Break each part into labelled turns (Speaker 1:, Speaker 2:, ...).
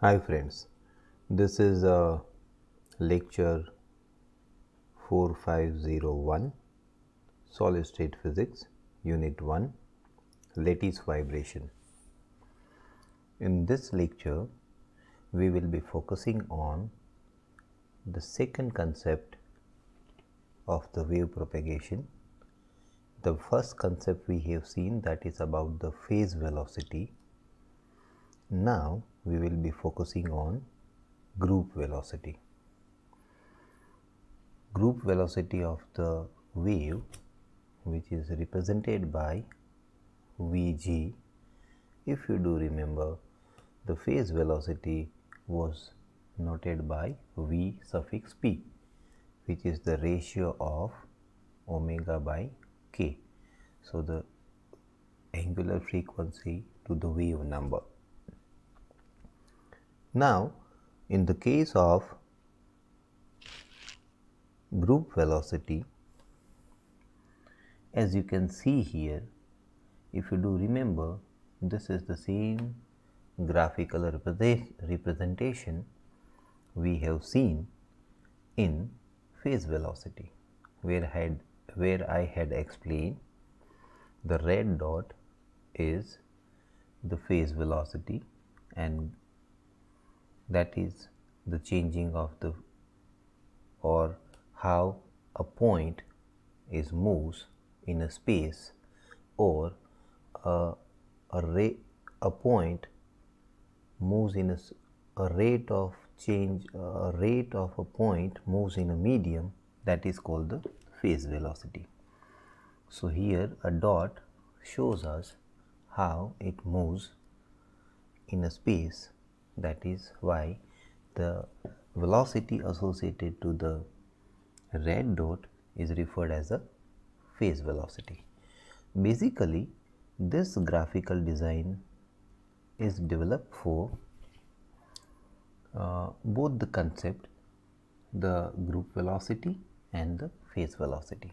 Speaker 1: Hi friends, this is lecture 4501 Solid State Physics Unit 1 Lattice Vibration. In this lecture we will be focusing on the second concept of the wave propagation. The first concept we have seen, that is about the phase velocity. Now we will be focusing on group velocity. Group velocity of the wave, which is represented by Vg. If you do remember, the phase velocity was noted by V suffix p, which is the ratio of omega by k. So, the angular frequency to the wave number. Now, in the case of group velocity, as you can see here, if you do remember, this is the same graphical representation we have seen in phase velocity, where I had explained the red dot is the phase velocity, and that is the changing of the or how a point is moves in a space, or a point moves in a rate of change, a rate of a point moves in a medium, that is called the phase velocity. So, here a dot shows us how it moves in a space, that is why the velocity associated to the red dot is referred as a phase velocity. Basically, this graphical design is developed for both the concept, the group velocity and the phase velocity.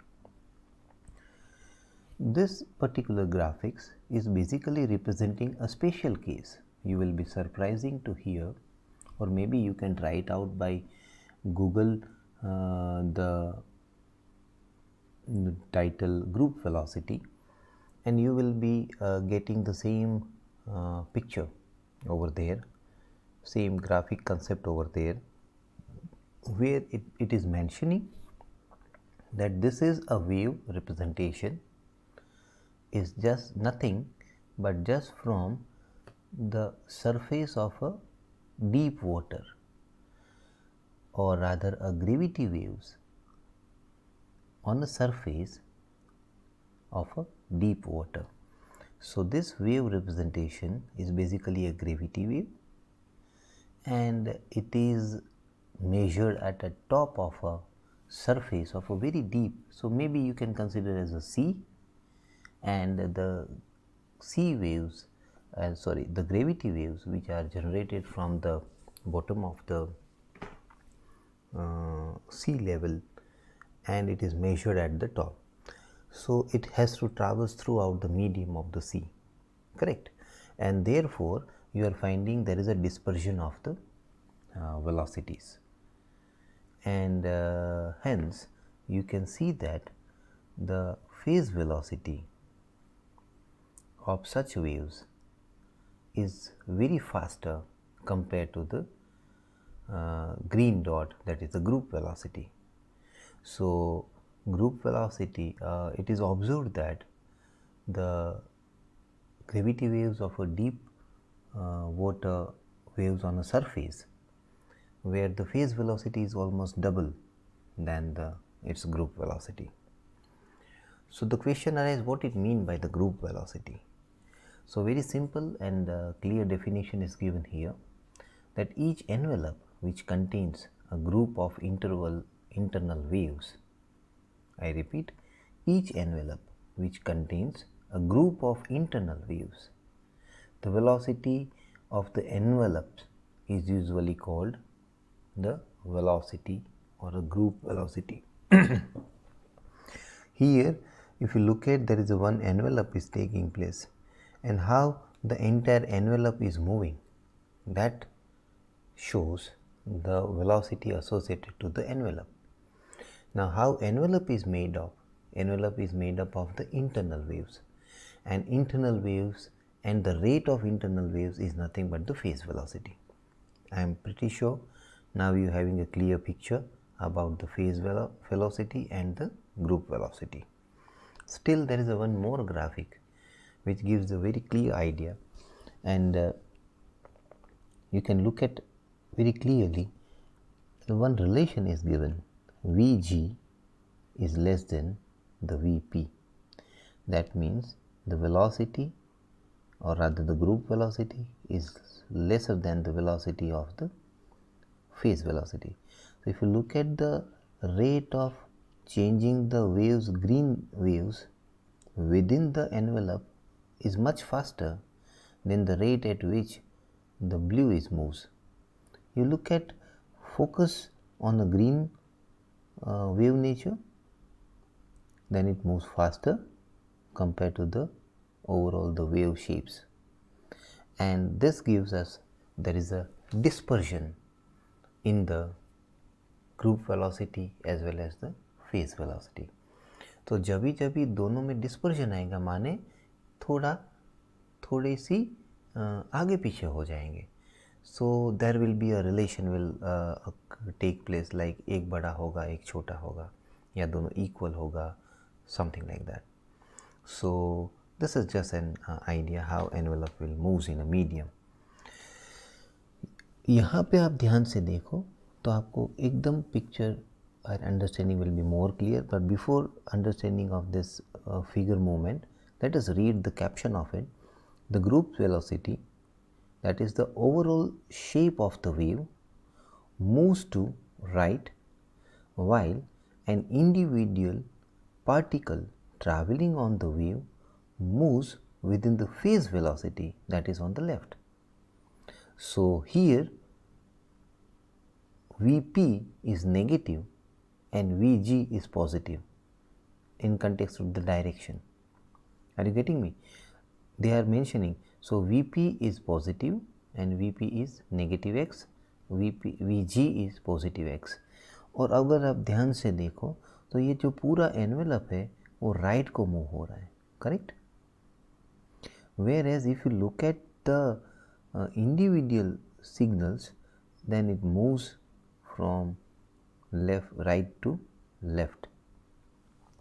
Speaker 1: This particular graphics is basically representing a special case. You will be surprising to hear, or maybe you can try it out by Google the title group velocity, and you will be getting the same picture over there, same graphic concept over there, where it is mentioning that this is a wave representation, is just nothing but just from the surface of a deep water, or rather a gravity waves on the surface of a deep water. So, this wave representation is basically a gravity wave, and it is measured at the top of a surface of a very deep. So, maybe you can consider as a sea, and the sea waves, the gravity waves which are generated from the bottom of the sea level, and it is measured at the top. So, it has to traverse throughout the medium of the sea, correct, and therefore, you are finding there is a dispersion of the velocities, and hence you can see that the phase velocity of such waves is very faster compared to the green dot, that is the group velocity. So, group velocity, it is observed that the gravity waves of a deep water waves on a surface, where the phase velocity is almost double than its group velocity. So, the question arises, what it mean by the group velocity? So, very simple and clear definition is given here, that each envelope which contains a group of internal waves, I repeat, each envelope which contains a group of internal waves, the velocity of the envelope is usually called the velocity or a group velocity. Here, if you look at, there is a one envelope is taking place, and how the entire envelope is moving, that shows the velocity associated to the envelope. Now, how envelope is made up? Envelope is made up of the internal waves, and internal waves and the rate of internal waves is nothing but the phase velocity. I am pretty sure now you are having a clear picture about the phase velocity and the group velocity. Still, there is a one more graphic which gives a very clear idea, and you can look at very clearly. One relation is given: Vg is less than the Vp. That means the velocity, or rather the group velocity, is lesser than the velocity of the phase velocity. So, if you look at the rate of changing the waves, green waves within the envelope is much faster than the rate at which the blue is moves. You look at, focus on the green wave nature, then it moves faster compared to the overall the wave shapes, and this gives us there is a dispersion in the group velocity as well as the phase velocity. तो जब भी दोनों में dispersion आएगा माने थोड़ी सी आगे पीछे हो जाएंगे. So there will be a relation will take place, like एक बड़ा होगा एक छोटा होगा या दोनों इक्वल होगा, something like that. So this is just an idea how envelope will moves in a medium. यहाँ पे आप ध्यान से देखो तो आपको एकदम पिक्चर और understanding will be more clear. But before understanding of this figure movement, let us read the caption of it. The group velocity, that is the overall shape of the wave, moves to right while an individual particle traveling on the wave moves within the phase velocity, that is on the left. So, here Vp is negative and Vg is positive in context of the direction. Are you getting me? They are mentioning, so Vp is positive and Vp is negative x, Vg is positive x. और अगर आप ध्यान से देखो तो ये जो पूरा एनवेलप है वो राइट को मूव हो रहा है, correct. Whereas if you look at the individual signals then it moves from right to left.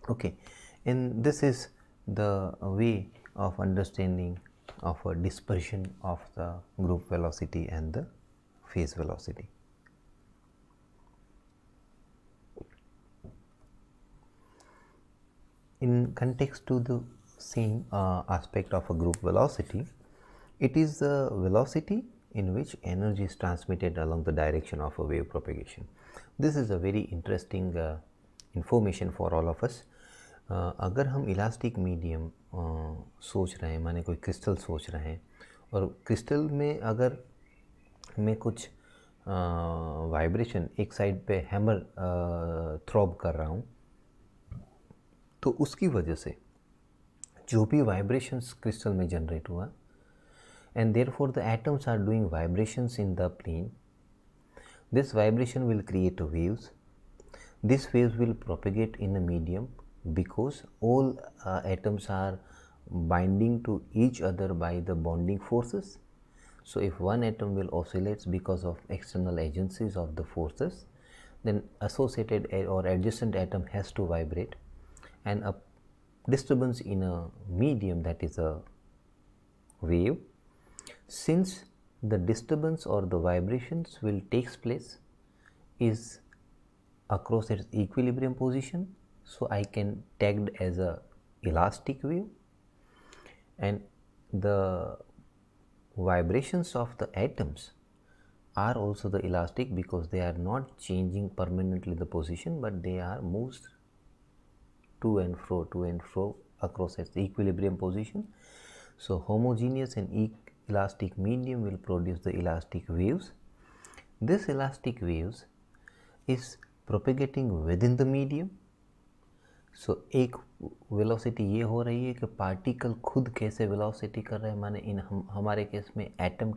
Speaker 1: Okay, and this is the way of understanding of a dispersion of the group velocity and the phase velocity. In context to the same aspect of a group velocity, it is the velocity in which energy is transmitted along the direction of a wave propagation. This is a very interesting information for all of us. अगर हम elastic medium सोच रहे हैं, माने कोई crystal सोच रहे हैं, और क्रिस्टल में अगर मैं कुछ वाइब्रेशन एक साइड पे हैमर थ्रॉब कर रहा हूँ, तो उसकी वजह से जो भी वाइब्रेशंस क्रिस्टल में जनरेट हुआ, and therefore the atoms are doing vibrations in the plane. This vibration will create waves. These waves will propagate in the medium because all atoms are binding to each other by the bonding forces. So if one atom will oscillate because of external agencies of the forces, then associated or adjacent atom has to vibrate, and a disturbance in a medium, that is a wave, since the disturbance or the vibrations will takes place is across its equilibrium position, so I can tagged as a elastic wave, and the vibrations of the atoms are also the elastic because they are not changing permanently the position, but they are moved to and fro across its equilibrium position. So homogeneous and elastic medium will produce the elastic waves. This elastic waves is propagating within the medium. So एक velocity ये हो रही है कि particle खुद कैसे velocity कर रहे हैं, माने इन हमारे केस में एटम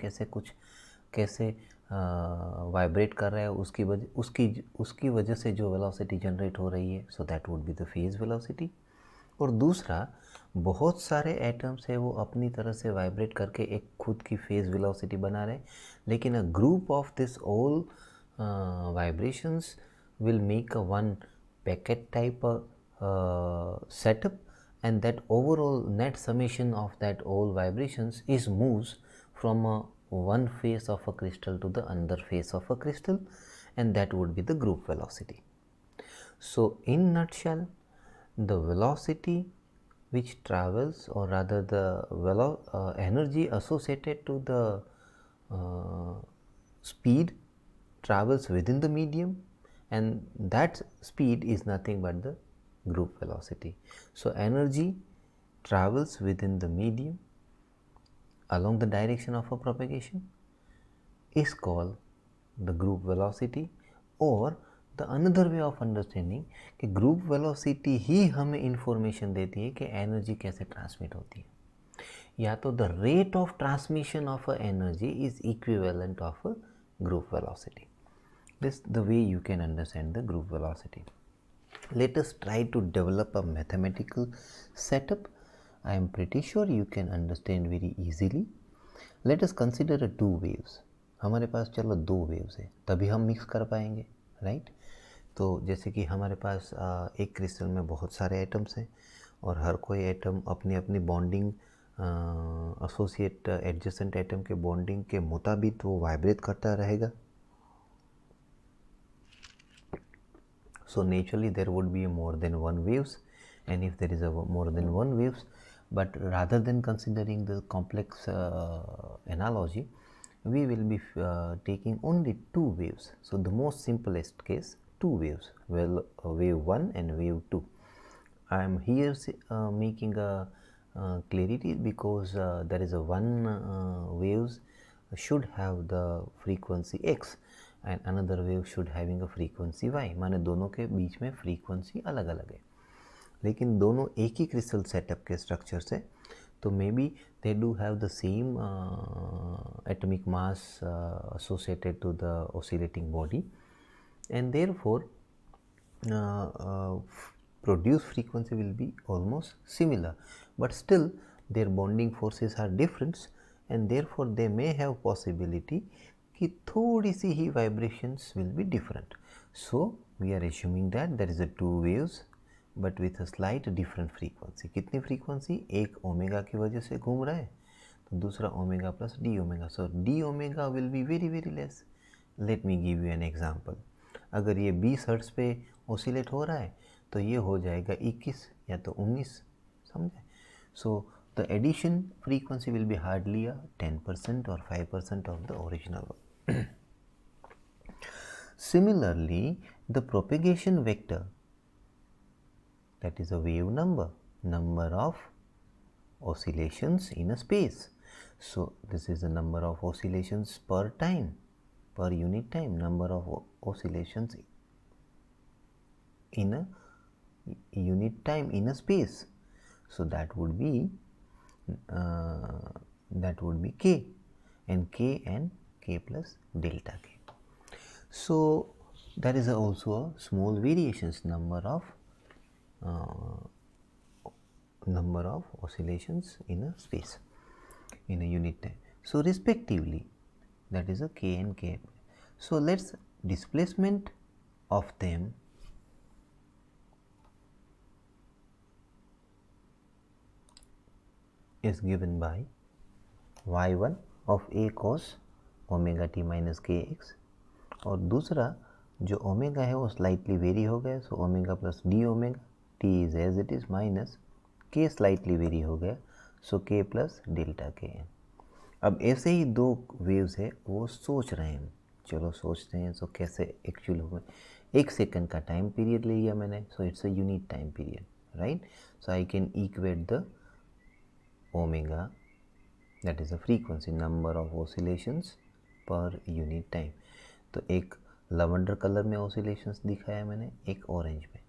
Speaker 1: कैसे वाइब्रेट कर रहा है उसकी वजह से जो वेलोसिटी जनरेट हो रही है, so that would be the phase velocity. और दूसरा, बहुत सारे एटम्स है वो अपनी तरह से वाइब्रेट करके एक खुद की फेज वेलोसिटी बना रहे हैं, लेकिन a group of this all vibrations will make a one packet type setup, and that overall net summation of that all vibrations is moves from one face of a crystal to the another face of a crystal, and that would be the group velocity. So in nutshell, the velocity which travels, or rather the energy associated to the speed travels within the medium, and that speed is nothing but the group velocity. So energy travels within the medium along the direction of a propagation is called the group velocity, or the another way of understanding कि group velocity ही हमें information देती है कि energy कैसे transmit होती है, या तो the rate of transmission of a energy is equivalent of a group velocity. This the way you can understand the group velocity. Let us try to develop a mathematical setup. I am pretty sure you can understand very easily. Let us consider a two waves. हमारे पास चलो दो waves है, तभी हम mix कर पाएंगे, right? तो जैसे कि हमारे पास एक क्रिस्टल में बहुत सारे एटम्स हैं, और हर कोई एटम अपनी अपनी बॉन्डिंग एसोसिएट एडजेसेंट एटम के बॉन्डिंग के मुताबिक वो वाइब्रेट करता रहेगा. So naturally there would be more than one waves, and if there is a more than one waves, but rather than considering the complex analogy, we will be taking only two waves. So the most simplest case, two waves, well, wave 1 and wave 2. I am here making a clarity because there is a one waves should have the frequency x and another wave should having a frequency y. माने दोनों के बीच में frequency अलग अलग है, लेकिन दोनों एक ही क्रिस्टल सेटअप के स्ट्रक्चर से, तो may be they do have the same atomic mass associated to the oscillating body, and therefore produced frequency will be almost similar, but still their bonding forces are different, and therefore they may have possibility कि थोड़ी सी ही vibrations will be different. So we are assuming that there is a two waves but with a slight different frequency. कितनी frequency? एक omega की वजह से घूम रहा है, तो दूसरा omega plus d omega. So D omega will be very very less. Let me give you an example. अगर ये 20 हर्ट्ज पे ओसिलेट हो रहा है तो ये हो जाएगा 21 या तो 19, समझे? सो the addition frequency will be hardly a 10% or 5% of the original one. Similarly, the propagation vector, that is a wave number of oscillations in a space. So this is the number of oscillations per time, per unit time, number of oscillations in a unit time in a space. So that would be k, and k plus delta k. So there is also a small variations, number of oscillations in a space in a unit time. So respectively, that is a k and k. So let's displacement of them is given by y1 of a cos omega t minus kx, और दूसरा जो omega है वो slightly vary हो गया, so omega plus d omega, t is as it is, minus k slightly vary हो गया, सो के प्लस डेल्टा के एन. अब ऐसे ही दो वेव्स है वो सोच रहे हैं, चलो सोचते हैं. सो कैसे एक्चुअल हुए, 1 सेकंड का टाइम पीरियड ले लिया मैंने, so it's a unit time period, right? So I can equate the omega, that is the frequency, number of oscillations per unit time. तो एक लवेंडर कलर में oscillations दिखाया मैंने, एक ऑरेंज में,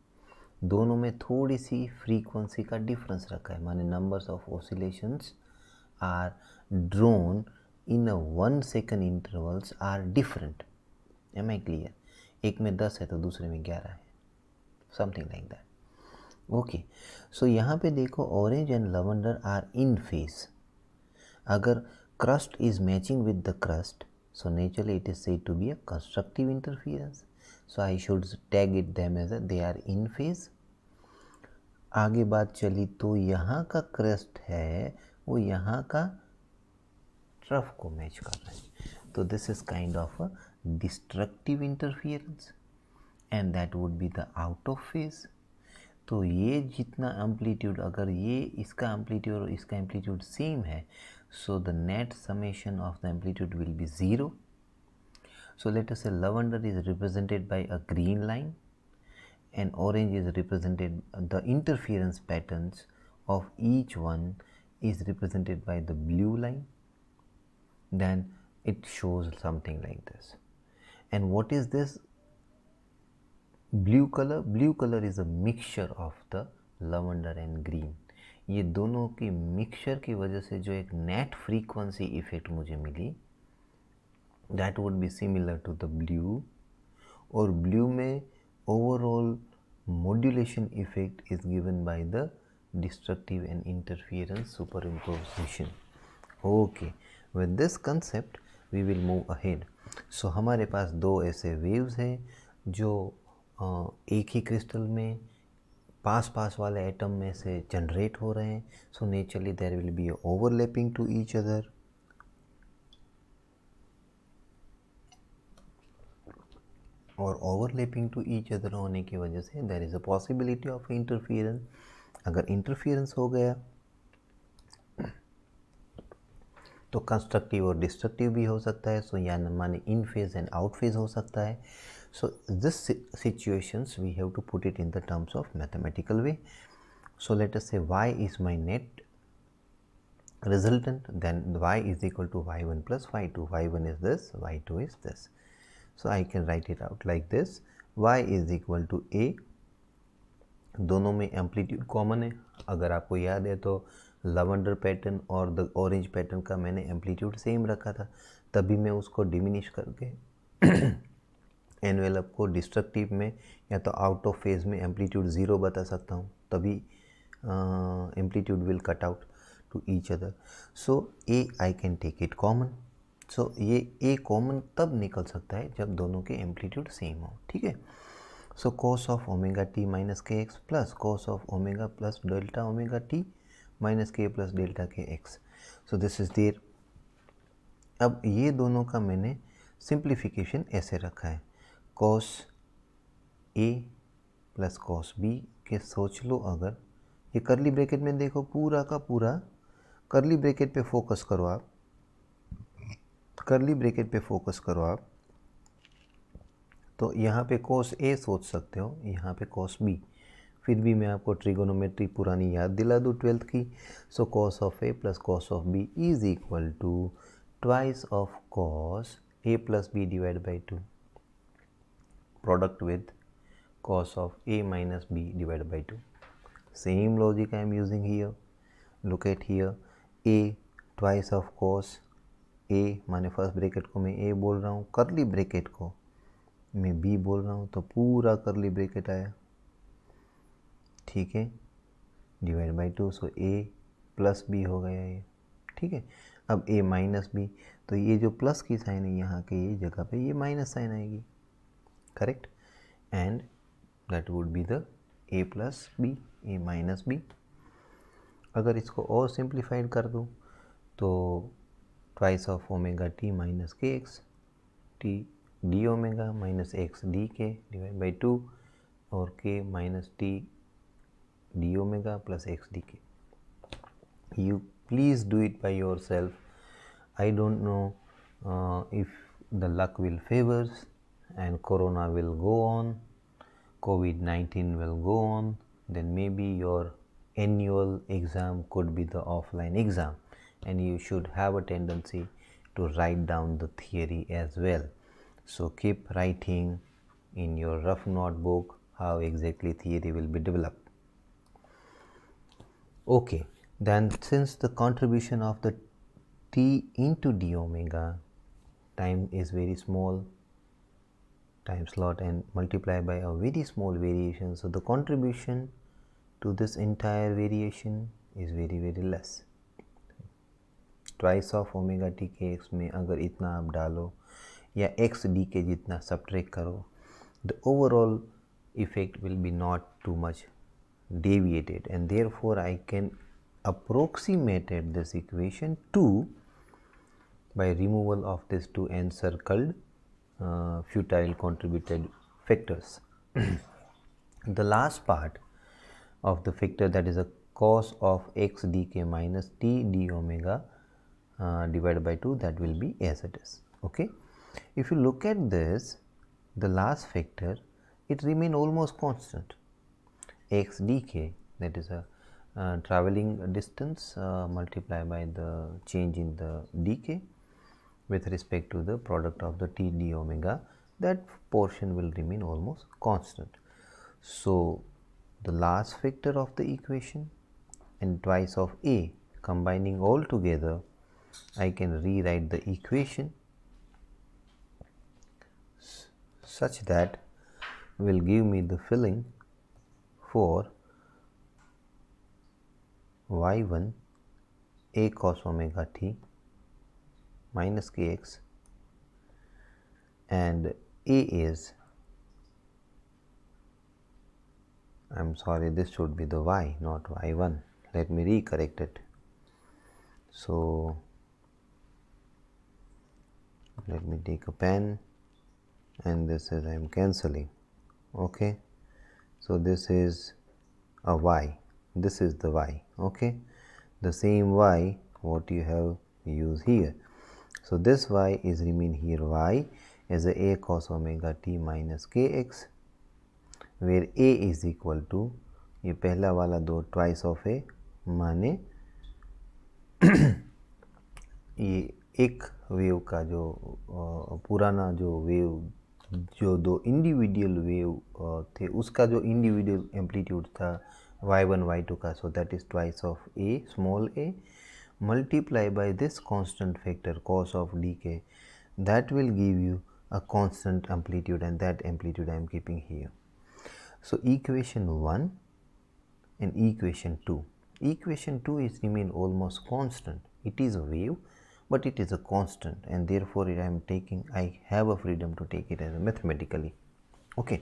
Speaker 1: दोनों में थोड़ी सी फ्रीक्वेंसी का डिफरेंस रखा है, माने numbers of oscillations are drawn in a 1 second intervals are different. Am I clear? एक में 10 है तो दूसरे में 11 है, something like that. Okay, so यहाँ पे देखो orange and lavender are in phase. अगर crust is matching with the crust, so naturally it is said to be a constructive interference. So I should tag it them as a they are in phase. आगे बात चली तो यहाँ का crust है वो यहाँ का ट्रफ को मैच कर रहा है, तो this is kind of a destructive interference and that would be the out of phase. तो ये जितना एम्पलीट्यूड, अगर ये इसका एम्पलीट्यूड और इसका एम्पलीट्यूड सेम है, so the net summation of the amplitude will be 0. So let us say lavender is represented by a green line and orange is represented, the interference patterns of each one is represented by the blue line. Then it shows something like this. And what is this blue color? Blue color is a mixture of the lavender and green. ये दोनों की mixture की वजह से जो एक net frequency effect मुझे मिली, that would be similar to the blue. और ब्लू में overall modulation effect is given by the destructive and interference superimposition. Okay, with this concept we will move ahead. So हमारे पास दो ऐसे waves हैं जो एक ही क्रिस्टल में पास वाले एटम में से जनरेट हो रहे हैं. So naturally there will be overlapping to each other. और ओवरलैपिंग टू ईच अदर होने की वजह से there is a possibility of interference. अगर इंटरफियरेंस हो गया तो कंस्ट्रक्टिव और डिस्ट्रक्टिव भी हो सकता है. सो या माने इन फेज एंड आउट फेज हो सकता है. So this situations we have to put it in the terms of mathematical way. So let us say y is my net resultant, then y is equal to y1 plus y2. y1 is this, y2 is this. So I can write it out like this. y is equal to a. दोनों में amplitude common है. अगर आपको याद है तो lavender pattern और the orange pattern का मैंने एम्पलीट्यूड सेम रखा था, तभी मैं उसको डिमिनिश करके एनवेलप को डिस्ट्रक्टिव में या तो आउट ऑफ फेज में एम्पलीट्यूड 0 बता सकता हूँ, तभी amplitude will cut out to each other. So A I can take it common. So ये ए कॉमन तब निकल सकता है जब दोनों के एम्पलीट्यूड सेम हो. ठीक है. So cos of omega t minus k x plus cos of omega plus delta omega t minus k plus delta k x. So this is there. अब ये दोनों का मैंने सिंप्लीफिकेशन ऐसे रखा है, cos A plus cos B के सोच लो. अगर ये करली ब्रैकेट में देखो, पूरा का पूरा करली ब्रैकेट पे फोकस करो आप, करली ब्रैकेट पे फोकस करो आप. तो यहाँ पे कॉस ए सोच सकते हो, यहाँ पे कॉस बी. फिर भी मैं आपको ट्रिगोनोमेट्री पुरानी याद दिला दूँ 12th की. So cos of A plus cos of B is equal to twice of cos A plus B divide by 2, product with cos of a minus b divided by 2. Same logic I am using here. Look at here, a twice of cos a माने first bracket को मैं a बोल रहा हूँ, करली bracket को मैं b बोल रहा हूँ, तो पूरा करली ब्रैकेट आया. ठीक है, divide by 2. So a plus b हो गया ये. ठीक है. अब a माइनस b, तो ये जो प्लस की साइन है यहाँ के ये जगह पे ये माइनस साइन आएगी. Correct. And that would be the a plus b, a minus b. अगर इसको और सिंप्लीफाइड कर दूँ तो twice of omega t minus k x t d omega minus x d k divide by 2 और k minus t d omega plus x d k. You please do it by yourself. I don't know if the luck will favors and corona will go on, COVID-19 will go on, then maybe your annual exam could be the offline exam and you should have a tendency to write down the theory as well. So keep writing in your rough notebook how exactly theory will be developed. Okay, then since the contribution of the t into d omega, time is very small, time slot, and multiply by a very small variation. So the contribution to this entire variation is very less. Twice of omega T के x में अगर इतना आप डालो या x d के जितना subtract करो, the overall effect will be not too much deviated, and therefore I can approximate this equation 2 by removal of these two encircled futile contributed factors. The last part of the factor, that is a cos of x dk minus t d omega divided by 2, that will be as it is. Okay, if you look at this, the last factor, it remain almost constant. X dk, that is a traveling distance multiplied by the change in the dk with respect to the product of the t d omega, that portion will remain almost constant. So the last factor of the equation and twice of a, combining all together, I can rewrite the equation such that will give me the filling for y1 a cos omega t minus kx, and a is, I'm sorry, this should be the y, not y1. Let me recorrect it. So let me take a pen, and this is, I am cancelling. Okay, so this is a y, this is the y. Okay, the same y what you have used here. So this y is remain here y as a cos omega t minus kx, where a is equal to, ये पहला वाला दो twice of a माने ये एक wave का जो पुराना जो वेव, जो दो इंडिविजुअल वेव थे, उसका जो इंडिविजुअल एम्पलीट्यूड था y1 y2 का, so that is twice of a small a multiply by this constant factor cos of dk, that will give you a constant amplitude, and that amplitude I am keeping here. So equation 1 and equation 2, equation 2 is remain almost constant. It is a wave, but it is a constant, and therefore I am taking, I have a freedom to take it as a mathematically. Okay,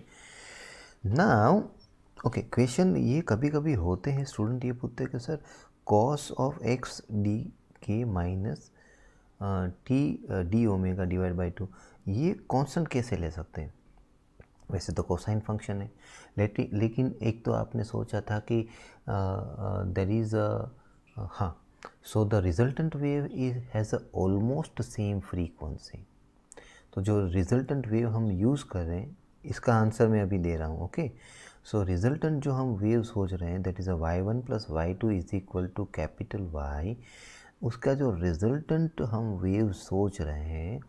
Speaker 1: now okay, question ये कभी कभी होते हैं, student ये पूछते हैं कि sir cos of x d k minus t d omega divide by 2, ये कांस्टेंट कैसे ले सकते हैं? वैसे तो कोसाइन फंक्शन है, लेकिन एक तो आपने सोचा था कि देयर इज़ हाँ, so the resultant wave is has a almost same frequency. तो जो रिजल्टेंट वेव हम यूज़ कर रहे हैं, इसका आंसर मैं अभी दे रहा हूँ. ओके, सो रिजल्टेंट जो हम वेव सोच रहे हैं, that is a y1 plus y2 is equal to capital Y. उसका जो रिजल्टेंट हम वेव सोच रहे हैं,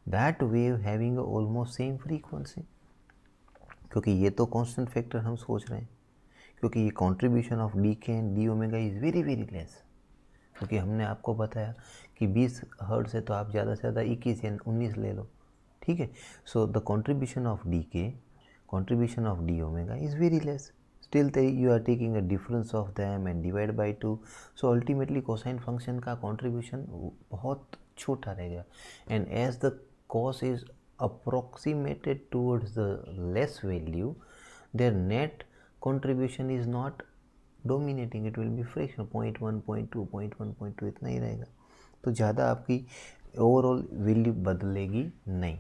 Speaker 1: that wave having almost same frequency, क्योंकि ये तो कांस्टेंट फैक्टर हम सोच रहे हैं, क्योंकि ये contribution of D k and D omega is very less, क्योंकि हमने आपको बताया कि 20 हर्ट्ज है तो आप ज़्यादा से ज़्यादा 21 या 19 ले लो. ठीक है, so the contribution of D के, contribution of d omega is very less. Still you are taking a difference of them and divide by 2. So ultimately cosine function का contribution बहुत छोटा रहेगा, and as the cos is approximated towards the less value, their net contribution is not dominating, it will be fraction 0.1 0.2 0.1 0.2 इतना ही रहेगा. तो ज़्यादा आपकी overall value बदलेगी नहीं.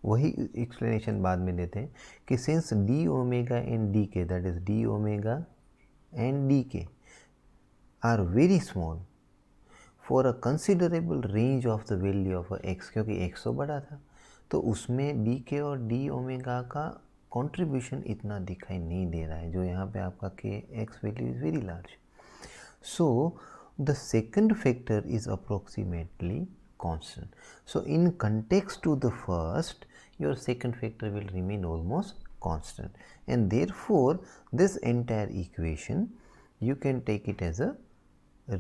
Speaker 1: वही एक्सप्लेनेशन बाद में देते हैं कि since d omega and d k, that is d omega and d k are very small for a considerable range of the value of x, क्योंकि एक्स तो बड़ा था, तो उसमें डी के और डी ओमेगा का कंट्रीब्यूशन इतना दिखाई नहीं दे रहा है, जो यहाँ पे आपका के x value is very large. So the second factor is approximately constant. So in context to the first, your second factor will remain almost constant, and therefore this entire equation you can take it as a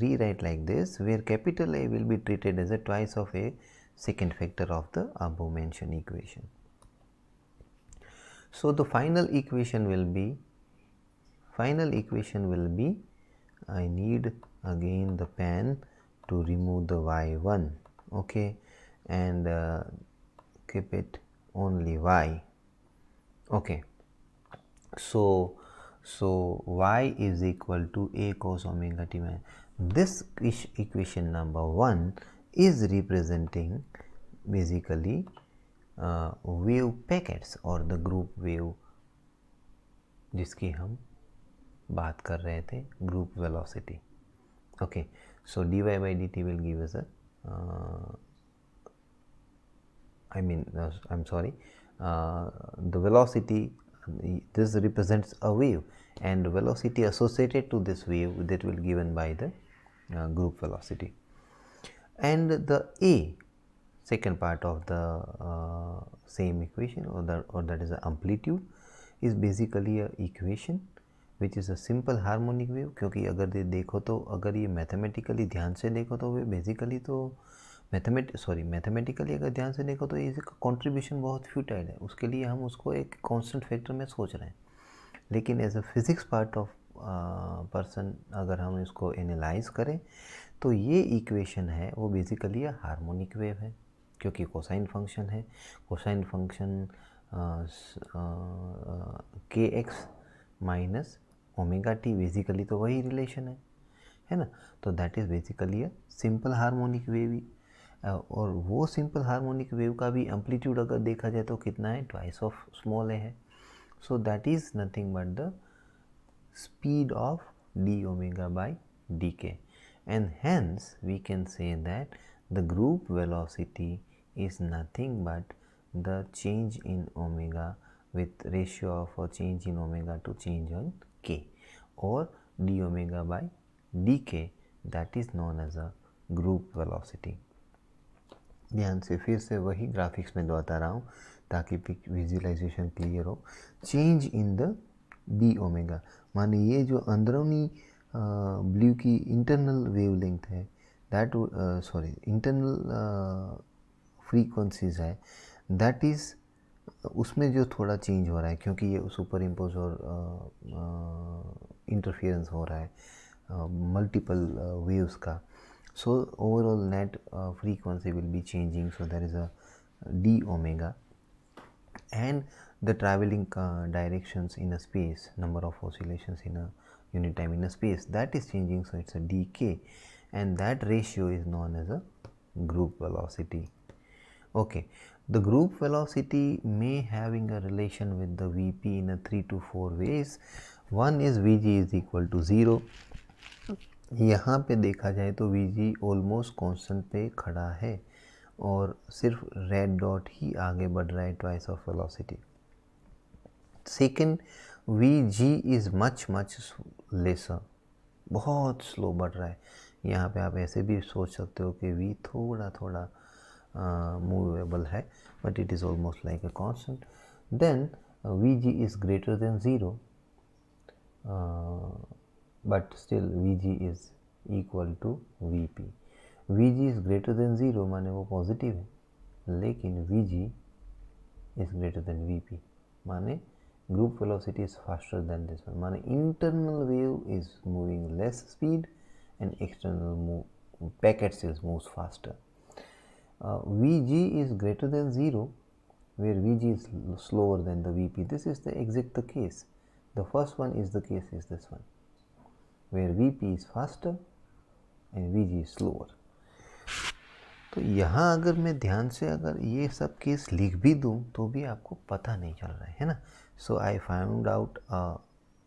Speaker 1: rewrite like this, where capital A will be treated as a twice of a second factor of the above mentioned equation. So the final equation will be, I need again the pen to remove the y1, okay, and keep it only y, okay. So y is equal to a cos omega t. This equation number 1 is representing basically wave packets और the group wave जिसकी हम बात कर रहे थे, group velocity. Okay, so dy by dt will give us a the velocity, this represents a wave, and velocity associated to this wave that will given by the group velocity. And the a, second part of the same equation, or that is the amplitude, is basically a equation which is a simple harmonic wave. क्योंकि अगर देखो तो, अगर ये mathematically ध्यान से देखो तो वे बेसिकली तो मैथमेटिकली अगर ध्यान से देखो तो इसका कंट्रीब्यूशन बहुत फ्यूटाइल है, उसके लिए हम उसको एक कांस्टेंट फैक्टर में सोच रहे हैं. लेकिन as a physics part of person अगर हम इसको एनालाइज करें तो ये इक्वेशन है वो बेसिकली अ हार्मोनिक वेव है, क्योंकि कोसाइन फंक्शन है. कोसाइन फंक्शन के x minus omega T, basically तो वही रिलेशन है ना. तो that is basically a simple harmonic wave. और वो सिंपल हार्मोनिक वेव का भी एम्पलीट्यूड अगर देखा जाए तो कितना है, ट्वाइस ऑफ स्मॉल ए है. So that is nothing but the speed of d omega by d k, and hence we can say that the group velocity is nothing but the change in omega with ratio of a change in omega to change on k, or d omega by dk, that is known as a group velocity. ध्यान से फिर से वही graphics में बता रहा हूँ ताकि विजुअलाइजेशन क्लियर हो. Change in the D omega, माने ये जो अंदरूनी ब्लू की इंटरनल वेवलेंथ है, दैट इंटरनल फ्रीक्वेंसीज है, दैट इज़ उसमें जो थोड़ा चेंज हो रहा है क्योंकि ये सुपर इम्पोज और इंटरफियरेंस हो रहा है मल्टीपल वेव्स का. So overall net frequency will be changing, so there is a d omega, and the traveling directions in a space, number of oscillations in a unit time in a space, that is changing, so it's a dk, and that ratio is known as a group velocity. Okay, the group velocity may having a relation with the vp in a 3 to 4 ways. One is vg is equal to 0. यहाँ पे देखा जाए तो Vg almost constant पे खड़ा है और सिर्फ रेड डॉट ही आगे बढ़ रहा है twice of velocity. Second, Vg is much laser, बहुत स्लो बढ़ रहा है. यहाँ पे आप ऐसे भी सोच सकते हो कि V थोड़ा मूवेबल है, but it is almost like a constant. Then Vg is greater than 0, but still Vg is equal to Vp. Vg is greater than 0 माने वो पॉजिटिव है, लेकिन Vg is greater than Vp माने group velocity is faster than this one, माने internal wave is moving less speed and external packets is moves faster. Vg is greater than 0 where Vg is slower than the Vp. This is the exact the case. The first one is the case is this one, where Vp is faster and Vg is slower. तो यहाँ अगर मैं ध्यान से अगर ये सब case लिख भी दूँ तो भी आपको पता नहीं चल रहा है ना. So I found out a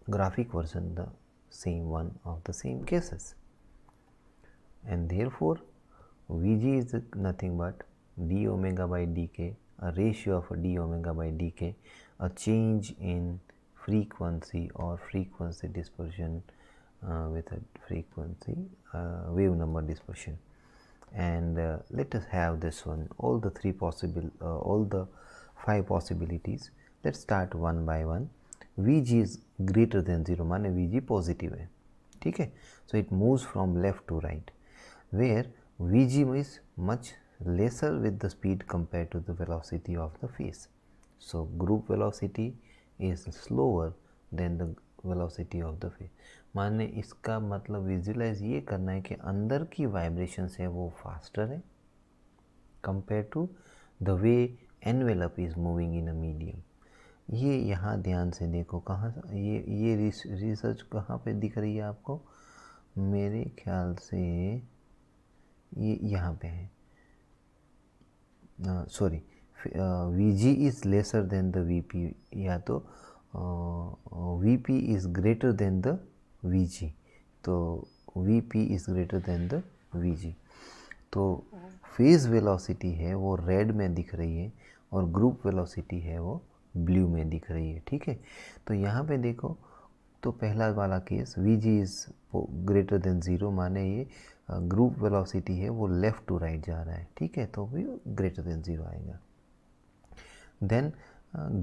Speaker 1: graphic version the same one of the same cases, and therefore Vg is nothing but d omega by dk, a ratio of d omega by dk, a change in frequency or frequency dispersion with a frequency wave number dispersion. And let us have this one, all the all the 5 possibilities. Let's start one by one. Vg is greater than 0 माने Vg positive है, ठीक है. So it moves from left to right, where Vg is much lesser with the speed compared to the velocity of the phase. So group velocity is slower than the velocity of the phase. माने इसका मतलब visualise ये करना है कि अंदर की vibrations है वो फास्टर है compare to the way envelope is moving in a medium. ये यहाँ ध्यान से देखो कहाँ ये रिसर्च कहाँ पे दिख रही है आपको. मेरे ख्याल से ये यहाँ पे है. Sorry, Vg is lesser than the Vp, या तो Vp is greater then the Vg. तो Vp is greater then the Vg. तो फेज़ वेलोसिटी है वो रेड में दिख रही है और ग्रुप वेलोसिटी है वो ब्लू में दिख रही है. ठीक है. तो यहाँ पे देखो, तो पहला वाला case Vg is greater than zero, माने ये ग्रुप वेलोसिटी है वो लेफ़्ट टू राइट जा रहा है. ठीक है. तो भी ग्रेटर देन ज़ीरो आएगा. Then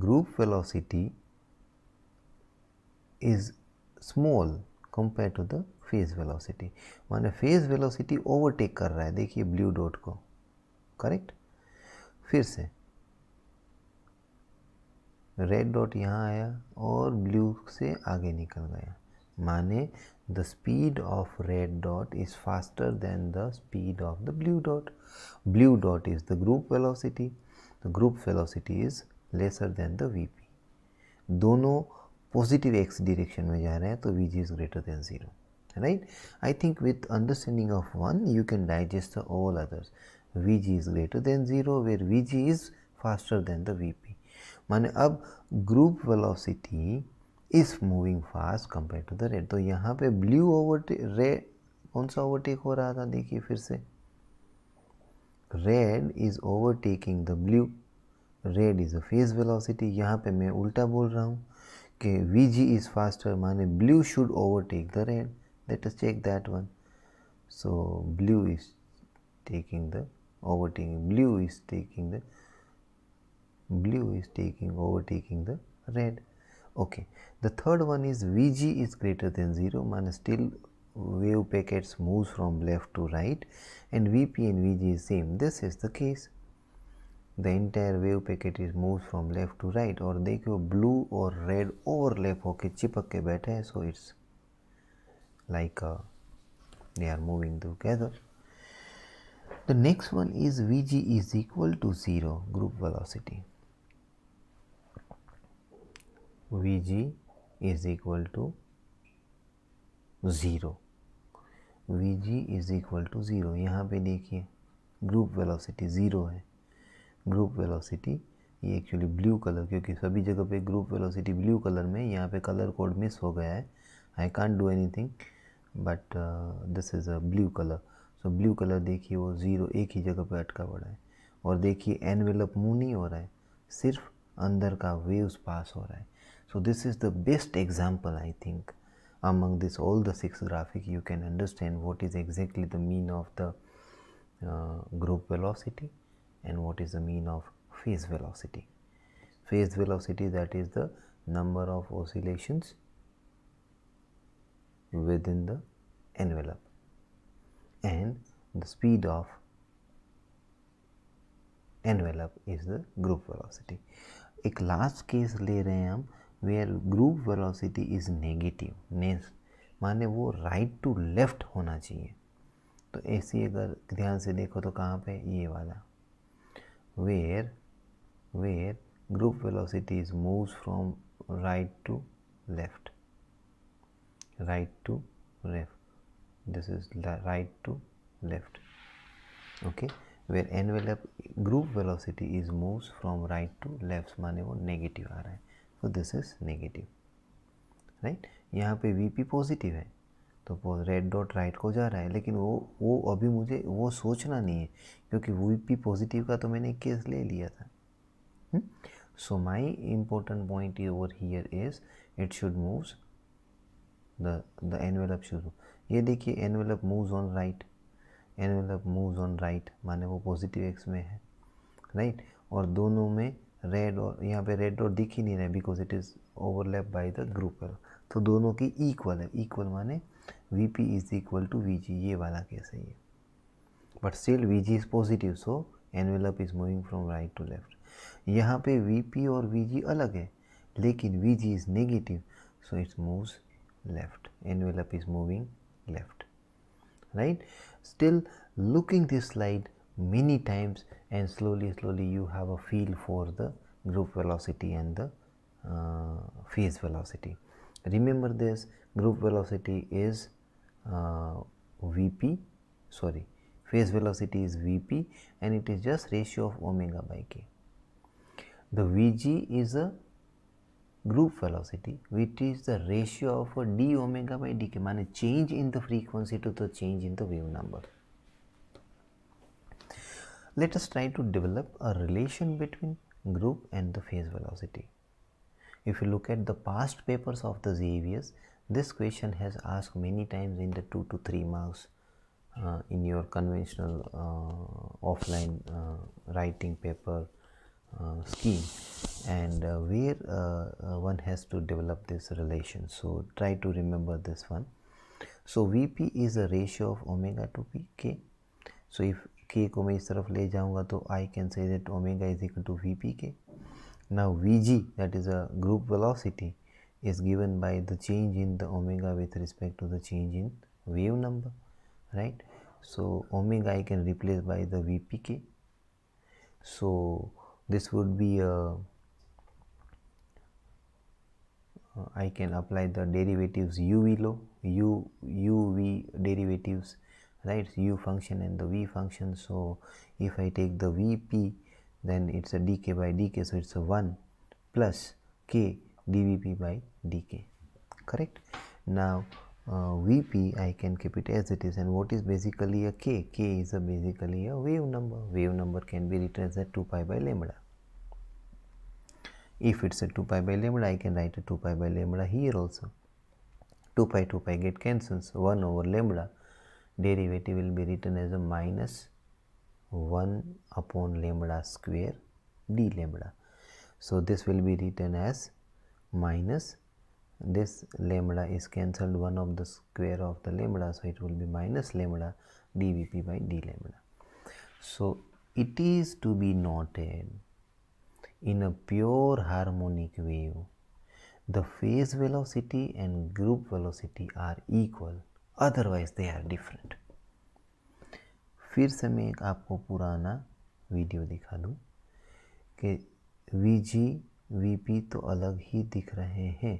Speaker 1: group velocity is small compare to the phase velocity, माने फेज़ वेलोसिटी ओवरटेक कर रहा है. देखिए ब्लू डॉट को, करेक्ट. फिर से रेड डॉट यहाँ आया और ब्लू से आगे निकल गया, माने the speed of red dot is faster than the speed of the blue dot. Blue dot is the group velocity, the group velocity is lesser than the Vp. दोनों positive x direction में जा रहे हैं, तो Vg is greater than zero. Right. I think with understanding of one you can digest the all others. Vg is greater than zero where Vg is faster than the Vp. माने अब group velocity is moving fast compare to the red. तो यहाँ पे blue red कौन सा overtake हो रहा था, देखिए फिर से red is overtaking the blue. Red is a phase velocity. यहाँ पे मैं उल्टा बोल रहा हूँ कि Vg इज़ फास्टर, माने blue should overtake the red. Let us check that one. So blue is taking the overtaking, blue is overtaking the red. Okay, the third one is Vg is greater than 0, man still wave packets moves from left to right and Vp and Vg is same. This is the case, the entire wave packet is moves from left to right. और देखो blue और red overlap होके चिपक के बैठे हैं, so it's like they are moving together. The next one is Vg is equal to 0, group velocity. Vg is equal to 0. Vg is equal to 0. यहाँ पे देखिए ग्रुप वेलोसिटी 0 है. ग्रुप वेलोसिटी ये एक्चुअली ब्लू कलर, क्योंकि सभी जगह पे group velocity blue colour में, यहाँ पे कलर कोड मिस हो गया है. I can't do anything but this is a blue colour. So blue colour देखिए वो 0 एक ही जगह पे अटका पड़ा है. और देखिए एनवेलप मूव नहीं हो रहा है, सिर्फ अंदर का वेव्स पास हो रहा है. So this is the best example, I think, among this all the 6 graphic. You can understand what is exactly the mean of the group velocity and what is the mean of phase velocity. Phase velocity, that is the number of oscillations within the envelope, and the speed of envelope is the group velocity. एक last case ले रहे हैं हम where group velocity is negative, माने वो right to left होना चाहिए. तो ऐसी अगर ध्यान से देखो तो कहाँ पे, ये वाला where group velocity is moves from right to left, this is right to left. Okay, where envelope group velocity is moves from right to left, माने वो नेगेटिव आ रहा है. so this is negative, right. यहाँ पे Vp positive है तो red dot right को जा रहा है, लेकिन वो अभी मुझे वो सोचना नहीं है क्योंकि Vp पॉजिटिव का तो मैंने केस ले लिया था. so my important point over here is it should moves the envelope should. ये देखिए envelope moves on right, envelope moves on right, माने वो पॉजिटिव एक्स में है, राइट. और दोनों में रेड, और यहाँ पे रेड डॉट दिख ही नहीं रहा है because it is overlap by the group. तो दोनों की इक्वल है. इक्वल माने Vp is equal to Vg, ये वाला केस है ये, but still Vg is positive, so envelope is moving from right to left. यहाँ पे Vp और Vg अलग है, लेकिन Vg is negative, so it moves left, envelope is moving left, right? Still looking this slide many times and slowly you have a feel for the group velocity and the phase velocity. Remember this, group velocity is phase velocity is Vp, and it is just ratio of omega by k. The Vg is a group velocity, which is the ratio of d omega by dk, माने change in the frequency to the change in the wave number. Let us try to develop a relation between group and the phase velocity. If you look at the past papers of the JVS, this question has asked many times in the 2 to 3 marks in your conventional offline writing paper scheme, and where one has to develop this relation. So try to remember this one. So Vp is a ratio of omega to k. So if k को मैं इस तरफ ले जाऊंगा तो I can say that omega is equal to Vpk. Now Vg, that is a group velocity, is given by the change in the omega with respect to the change in wave number, right? So omega I can replace by the Vpk. So this would be I can apply the derivatives uv law, uv derivatives, right? U function and the v function. So if I take the Vp, then it's a dk by dk, so it's a 1 plus k dvp by dk, correct? Now Vp I can keep it as it is, and what is basically a k? K is basically a wave number. Wave number can be written as a 2 pi by lambda. If it's a 2 pi by lambda, I can write a 2 pi by lambda here also. 2 pi get cancels, 1 over lambda, derivative will be written as a minus 1 upon lambda square d lambda. So this will be written as minus, this lambda is cancelled, 1 of the square of the lambda, so it will be minus lambda dvp by d lambda. So it is to be noted, in a pure harmonic wave, the phase velocity and group velocity are equal, otherwise they are different. फिर से मैं एक आपको पुराना video दिखा दूं कि Vg Vp तो अलग ही दिख रहे हैं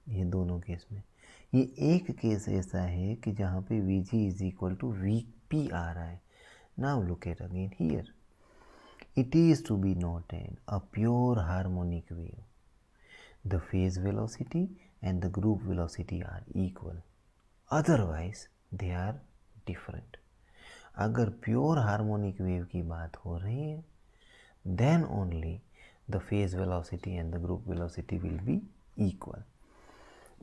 Speaker 1: ये दोनों केस में. ये एक केस ऐसा है कि जहाँ पे Vg is equal to Vp आ रहा है. Now look at again here. It is to be noted, a pure harmonic wave, the phase velocity and the group velocity are equal, otherwise they are different. अगर pure harmonic wave की बात हो रही है, then only the phase velocity and the group velocity will be equal.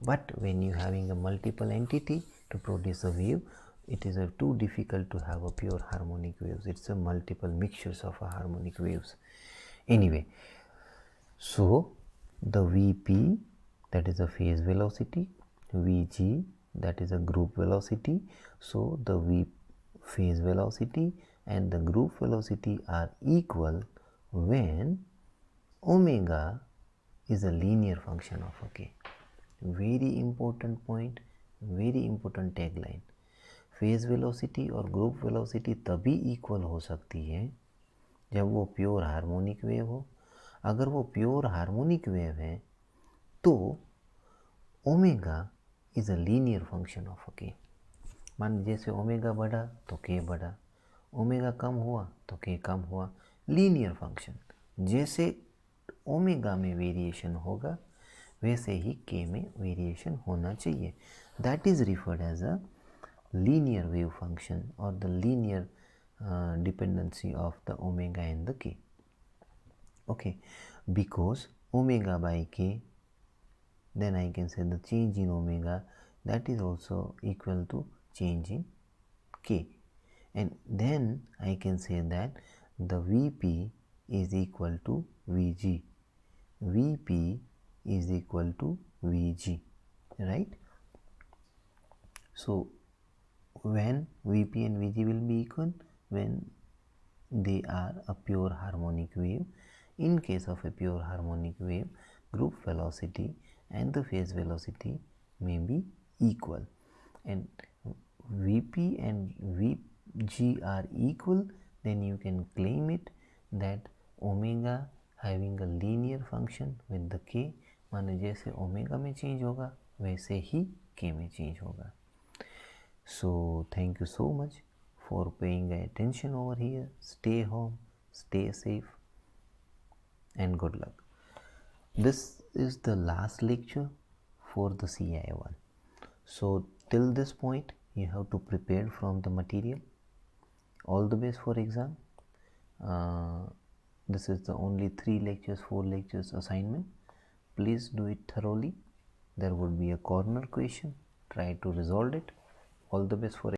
Speaker 1: But when you having a multiple entity to produce a wave, it is too difficult to have a pure harmonic waves. It's a multiple mixtures of harmonic waves. Anyway, so the Vp, that is a phase velocity, Vg, that is a group velocity. So the phase velocity and the group velocity are equal when omega is a linear function of a k. Very important point, very important tagline. Phase velocity और group velocity तभी equal हो सकती है जब वो pure harmonic wave हो. अगर वो प्योर हार्मोनिक वेव है तो omega is a linear function of a के. मान जैसे ओमेगा बढ़ा तो के बढ़ा, ओमेगा कम हुआ तो के कम हुआ. लीनियर फंक्शन, जैसे ओमेगा में वेरिएशन होगा वैसे ही के में वेरिएशन होना चाहिए. That is referred as a linear wave function or the linear dependency of the omega and the k. Okay, because omega by k, then I can say the change in omega, that is also equal to change in k, and then I can say that the Vp is equal to Vg, Vp is equal to Vg, right? So when Vp and Vg will be equal? When they are a pure harmonic wave. In case of a pure harmonic wave, group velocity and the phase velocity may be equal, and Vp and Vg are equal, then you can claim it that omega having a linear function with the k, मानो जैसे omega में change होगा वैसे ही k में change होगा. So thank you so much for paying attention over here. Stay home, stay safe, and good luck. This is the last lecture for the CI1. So till this point you have to prepare from the material. All the best for exam. This is the only 4 lectures assignment. Please do it thoroughly. There would be a corner question. Try to resolve it. All the best for